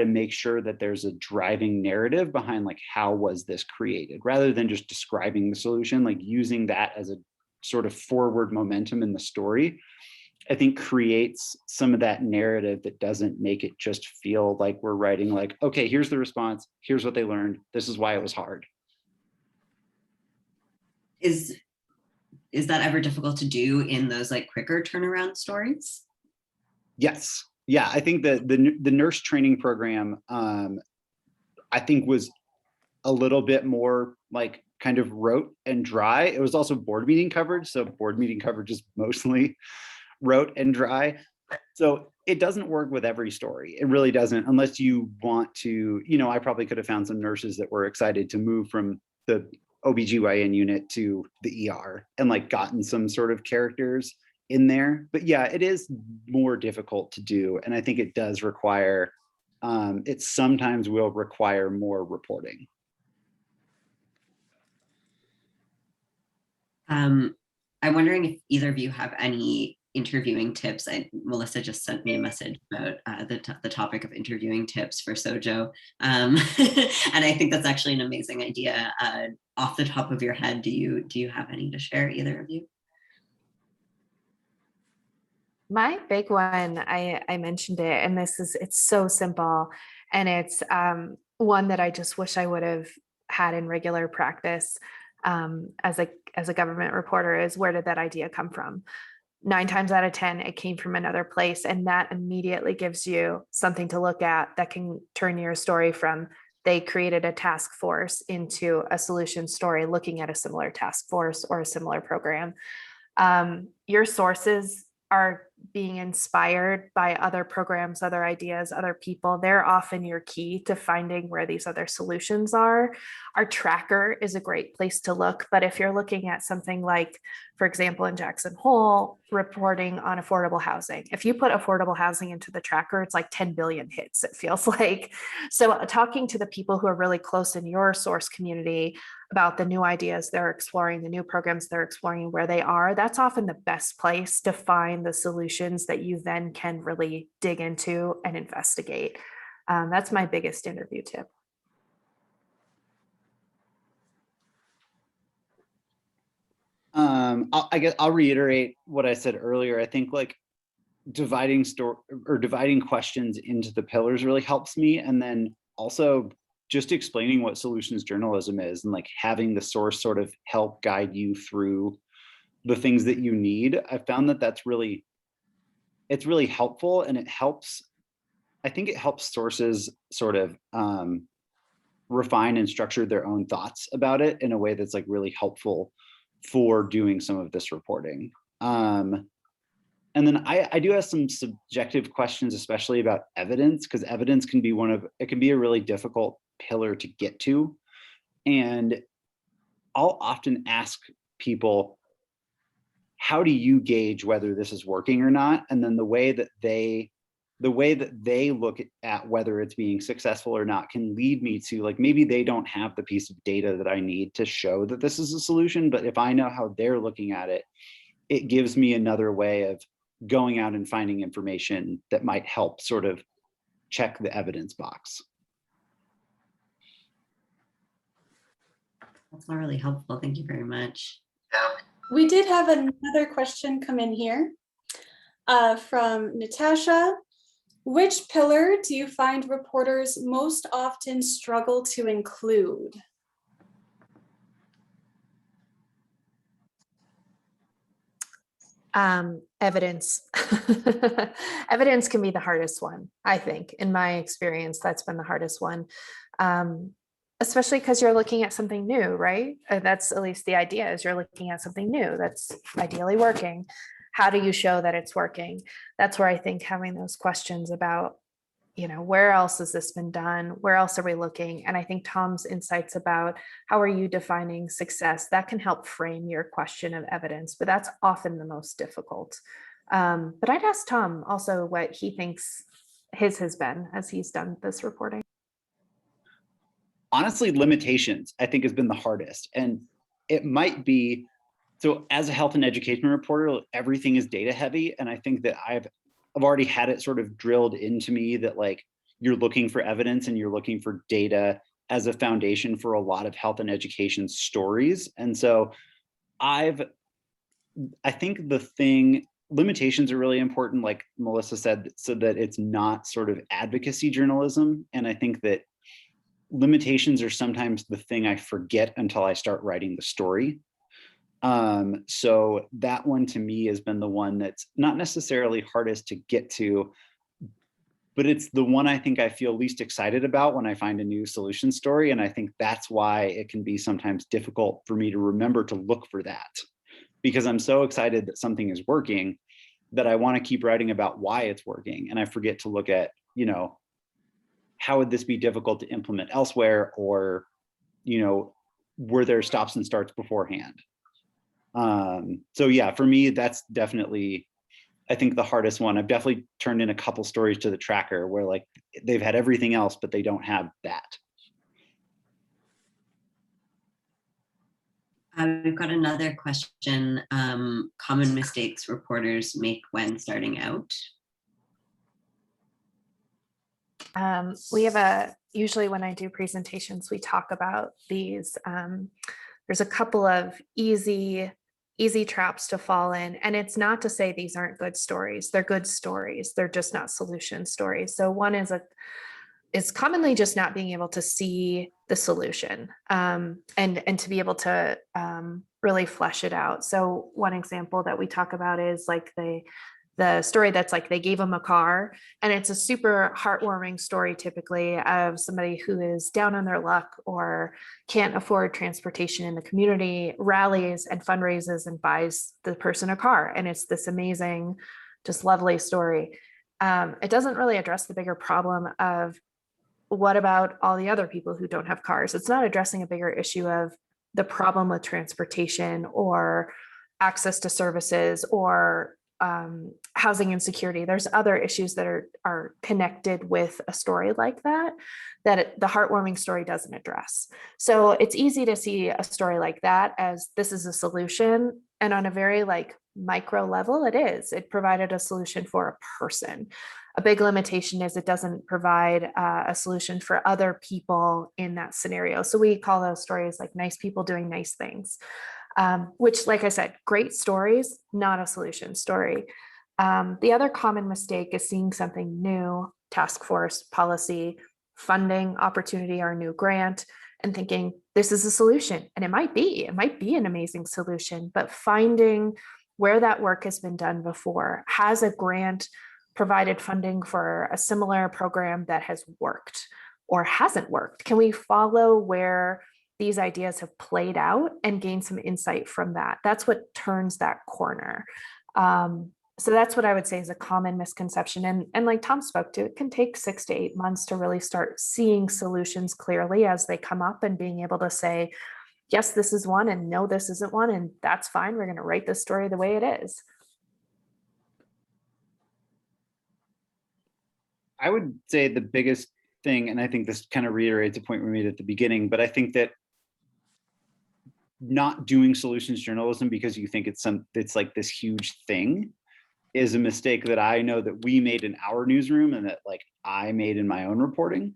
make sure that there's a driving narrative behind like, how was this created, rather than just describing the solution, like using that as a sort of forward momentum in the story, I think creates some of that narrative that doesn't make it just feel like we're writing like, okay, here's the response, here's what they learned, this is why it was hard. Is that ever difficult to do in those like quicker turnaround stories? Yes. Yeah, I think the nurse training program, I think was a little bit more like kind of rote and dry. It was also board meeting coverage. So board meeting coverage is mostly rote and dry. So it doesn't work with every story. It really doesn't, unless you want to, I probably could have found some nurses that were excited to move from the OBGYN unit to the ER and like gotten some sort of characters in there. But yeah, it is more difficult to do. And I think it does require, it sometimes will require more reporting. I'm wondering if either of you have any interviewing tips. Melissa just sent me a message about the topic of interviewing tips for Sojo. And I think that's actually an amazing idea. Off the top of your head, do you have any to share, either of you? My big one, I mentioned it, and it's so simple, and it's one that I just wish I would have had in regular practice as a government reporter, is where did that idea come from? 9 times out of 10, it came from another place, and that immediately gives you something to look at that can turn your story from they created a task force into a solution story looking at a similar task force or a similar program. Your sources are being inspired by other programs, other ideas, other people. They're often your key to finding where these other solutions are. Our tracker is a great place to look, but if you're looking at something like, for example, in Jackson Hole, reporting on affordable housing, if you put affordable housing into the tracker, it's like 10 billion hits, it feels like. So talking to the people who are really close in your source community about the new ideas they're exploring, the new programs they're exploring, where they are, that's often the best place to find the solutions that you then can really dig into and investigate. That's my biggest interview tip. I guess I'll reiterate what I said earlier. I think like dividing questions into the pillars really helps me. And then also just explaining what solutions journalism is and like having the source sort of help guide you through the things that you need. I found that it's really helpful, and I think it helps sources sort of refine and structure their own thoughts about it in a way that's like really helpful for doing some of this reporting. And then I do have some subjective questions, especially about evidence, because evidence can be it can be a really difficult pillar to get to. And I'll often ask people, how do you gauge whether this is working or not? And then the way that they look at whether it's being successful or not can lead me to like, maybe they don't have the piece of data that I need to show that this is a solution, but if I know how they're looking at it, it gives me another way of going out and finding information that might help sort of check the evidence box. That's all really helpful. Thank you very much. We did have another question come in here from Natasha. Which pillar do you find reporters most often struggle to include? Evidence. Evidence can be the hardest one, I think. In my experience, that's been the hardest one. Especially because you're looking at something new, right? That's at least the idea, is you're looking at something new that's ideally working. How do you show that it's working? That's where I think having those questions about, where else has this been done? Where else are we looking? And I think Tom's insights about how are you defining success, that can help frame your question of evidence, but that's often the most difficult. But I'd ask Tom also what he thinks his has been as he's done this reporting. Honestly, limitations, I think, has been the hardest. And it might be, so as a health and education reporter, everything is data heavy. And I think that I've already had it sort of drilled into me that like you're looking for evidence and you're looking for data as a foundation for a lot of health and education stories. And so I think limitations are really important, like Melissa said, so that it's not sort of advocacy journalism. And I think that limitations are sometimes the thing I forget until I start writing the story. So that one to me has been the one that's not necessarily hardest to get to, but it's the one I think I feel least excited about when I find a new solution story. And I think that's why it can be sometimes difficult for me to remember to look for that, because I'm so excited that something is working that I want to keep writing about why it's working. And I forget to look at, how would this be difficult to implement elsewhere? Or, were there stops and starts beforehand? So yeah, for me, that's definitely, I think, the hardest one. I've definitely turned in a couple stories to the tracker where like they've had everything else, but they don't have that. We've got another question. Common mistakes reporters make when starting out. We have usually when I do presentations, we talk about these. There's a couple of easy traps to fall in. And it's not to say these aren't good stories. They're good stories. They're just not solution stories. So one is commonly just not being able to see the solution and to be able to really flesh it out. So one example that we talk about is like the story that's like they gave them a car, and it's a super heartwarming story typically of somebody who is down on their luck or can't afford transportation in the community, rallies and fundraises and buys the person a car. And it's this amazing, just lovely story. It doesn't really address the bigger problem of what about all the other people who don't have cars? It's not addressing a bigger issue of the problem with transportation or access to services or housing insecurity. There's other issues that are connected with a story like that the heartwarming story doesn't address. So it's easy to see a story like that as this is a solution, and on a very like micro level, it provided a solution for a person. A big limitation is it doesn't provide a solution for other people in that scenario. So we call those stories like nice people doing nice things. Which, like I said, great stories, not a solution story. The other common mistake is seeing something new, task force, policy, funding, opportunity, or a new grant, and thinking this is a solution. And it might be an amazing solution, but finding where that work has been done before. Has a grant provided funding for a similar program that has worked or hasn't worked? Can we follow where these ideas have played out and gain some insight from that? That's what turns that corner. So that's what I would say is a common misconception. And like Tom spoke to, it can take 6 to 8 months to really start seeing solutions clearly as they come up and being able to say, yes, this is one, and no, this isn't one, and that's fine. We're going to write this story the way it is. I would say the biggest thing, and I think this kind of reiterates a point we made at the beginning, but I think that not doing solutions journalism because you think it's like this huge thing is a mistake that I know that we made in our newsroom and that like I made in my own reporting.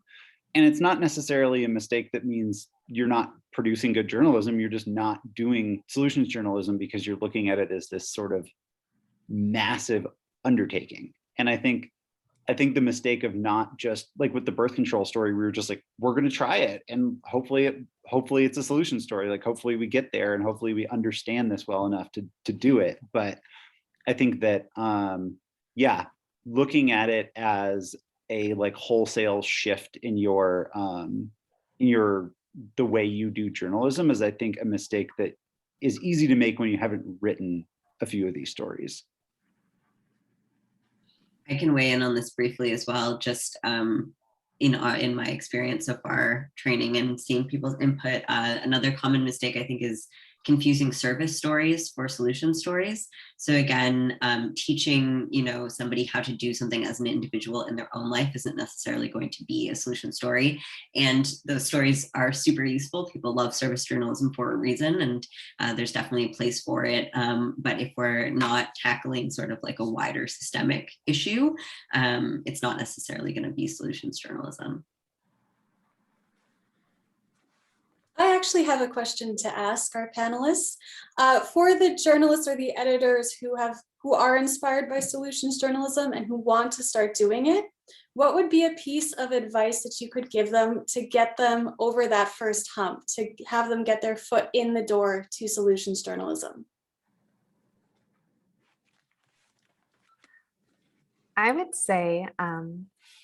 And it's not necessarily a mistake that means you're not producing good journalism. You're just not doing solutions journalism because you're looking at it as this sort of massive undertaking. And I think the mistake of not just like with the birth control story, we were just like, we're going to try it. And hopefully it's a solution story. Like, hopefully we get there and hopefully we understand this well enough to do it. But I think that, looking at it as a like wholesale shift in the way you do journalism is, I think, a mistake that is easy to make when you haven't written a few of these stories. I can weigh in on this briefly as well, just in my experience so far, training and seeing people's input. Another common mistake, I think, is confusing service stories for solution stories. So again, teaching somebody how to do something as an individual in their own life isn't necessarily going to be a solution story. And those stories are super useful. People love service journalism for a reason, and there's definitely a place for it. But if we're not tackling sort of like a wider systemic issue, it's not necessarily going to be solutions journalism. I actually have a question to ask our panelists. For the journalists or the editors who are inspired by solutions journalism and who want to start doing it, what would be a piece of advice that you could give them to get them over that first hump, to have them get their foot in the door to solutions journalism? I would say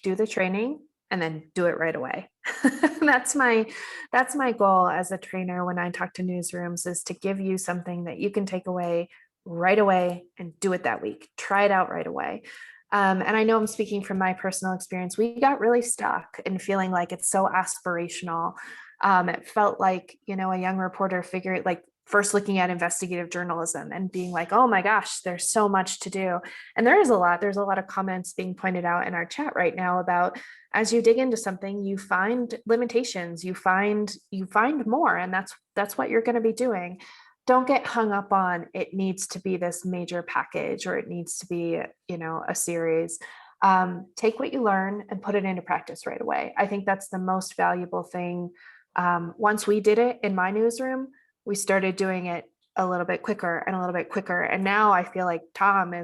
do the training and then do it right away. That's my goal as a trainer when I talk to newsrooms, is to give you something that you can take away right away and do it that week. Try it out right away. And I know I'm speaking from my personal experience. We got really stuck in feeling like it's so aspirational. It felt like, a young reporter figured like first looking at investigative journalism and being like, oh my gosh, there's so much to do. And there's a lot of comments being pointed out in our chat right now about, as you dig into something, you find limitations, you find more, and that's what you're going to be doing. don't get hung up on it needs to be this major package or it needs to be, a series. Take what you learn and put it into practice right away. I think that's the most valuable thing. Once we did it in my newsroom, we started doing it a little bit quicker and a little bit quicker. And now I feel like Tom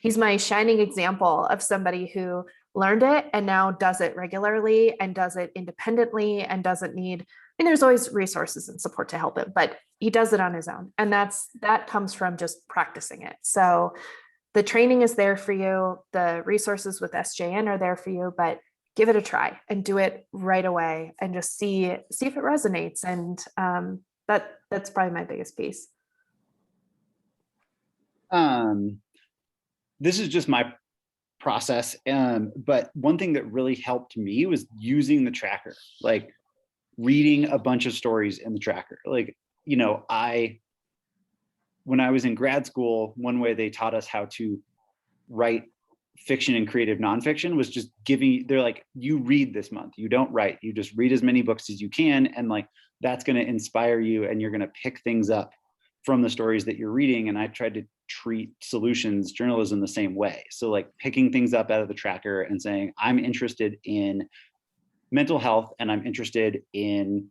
he's my shining example of somebody who learned it and now does it regularly and does it independently and doesn't need, there's always resources and support to help him, but he does it on his own. And that comes from just practicing it. So the training is there for you. The resources with SJN are there for you, but give it a try and do it right away and just see if it resonates. And that's probably my biggest piece. This is just my process. But one thing that really helped me was using the tracker, like reading a bunch of stories in the tracker. Like, when I was in grad school, one way they taught us how to write fiction and creative nonfiction was just they're like, you read this month, you don't write, you just read as many books as you can. And like, that's going to inspire you and you're going to pick things up from the stories that you're reading. And I tried to treat solutions journalism the same way. So like picking things up out of the tracker and saying, I'm interested in mental health and I'm interested in,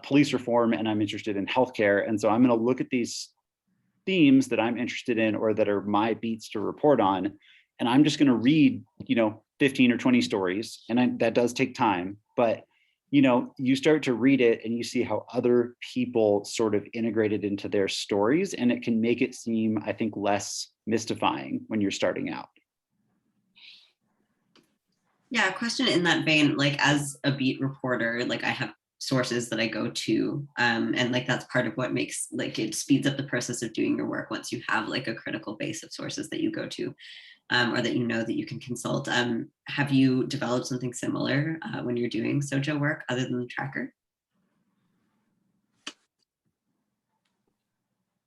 police reform and I'm interested in healthcare. And so I'm going to look at these themes that I'm interested in or that are my beats to report on. And I'm just going to read, 15 or 20 stories. And that does take time, but you start to read it and you see how other people sort of integrate it into their stories. And it can make it seem, I think, less mystifying when you're starting out. Yeah, a question in that vein, like as a beat reporter, like I have sources that I go to, and like that's part of what makes, like, it speeds up the process of doing your work once you have like a critical base of sources that you go to, or that that you can consult. Have you developed something similar when you're doing Sojo work other than the tracker?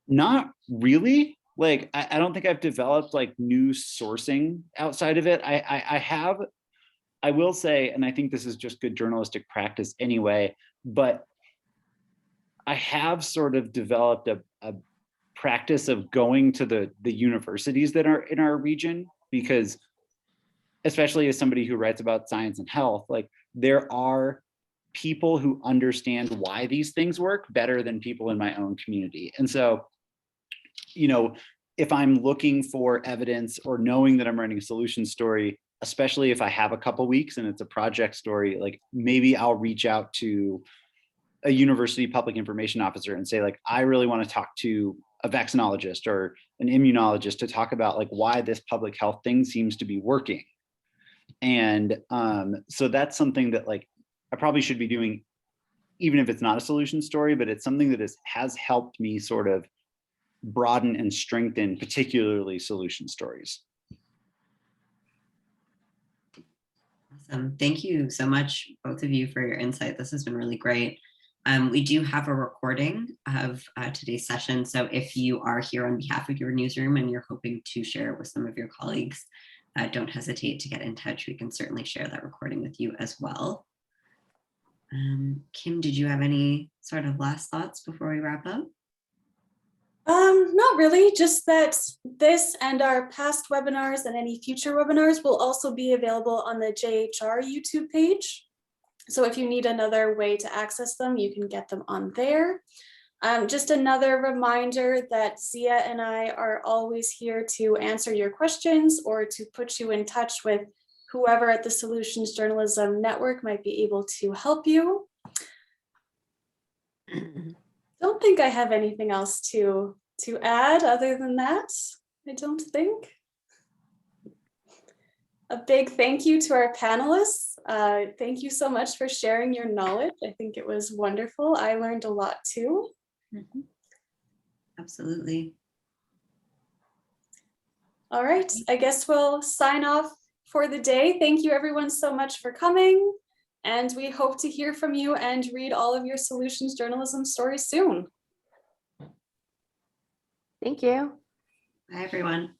Not really. Like, I don't think I've developed like new sourcing outside of it. I will say, and I think this is just good journalistic practice anyway, but I have sort of developed a practice of going to the universities that are in our region, because especially as somebody who writes about science and health, like there are people who understand why these things work better than people in my own community. And so, if I'm looking for evidence or knowing that I'm writing a solution story, especially if I have a couple weeks and it's a project story, like maybe I'll reach out to a university public information officer and say, like, I really want to talk to a vaccinologist or an immunologist to talk about like why this public health thing seems to be working. And so that's something that like I probably should be doing, even if it's not a solution story, but it's something that has helped me sort of broaden and strengthen particularly solution stories. Awesome. Thank you so much, both of you, for your insight. This has been really great. We do have a recording of today's session. So if you are here on behalf of your newsroom and you're hoping to share it with some of your colleagues, don't hesitate to get in touch. We can certainly share that recording with you as well. Kim, did you have any sort of last thoughts before we wrap up? Not really, just that this and our past webinars and any future webinars will also be available on the JHR YouTube page. So if you need another way to access them, you can get them on there. Just another reminder that Zia and I are always here to answer your questions or to put you in touch with whoever at the Solutions Journalism Network might be able to help you. Don't think I have anything else to add other than that. I don't think. A big thank you to our panelists. Thank you so much for sharing your knowledge. I think it was wonderful. I learned a lot too. Mm-hmm. Absolutely. All right, I guess we'll sign off for the day. Thank you everyone so much for coming. And we hope to hear from you and read all of your solutions journalism stories soon. Thank you. Bye, everyone.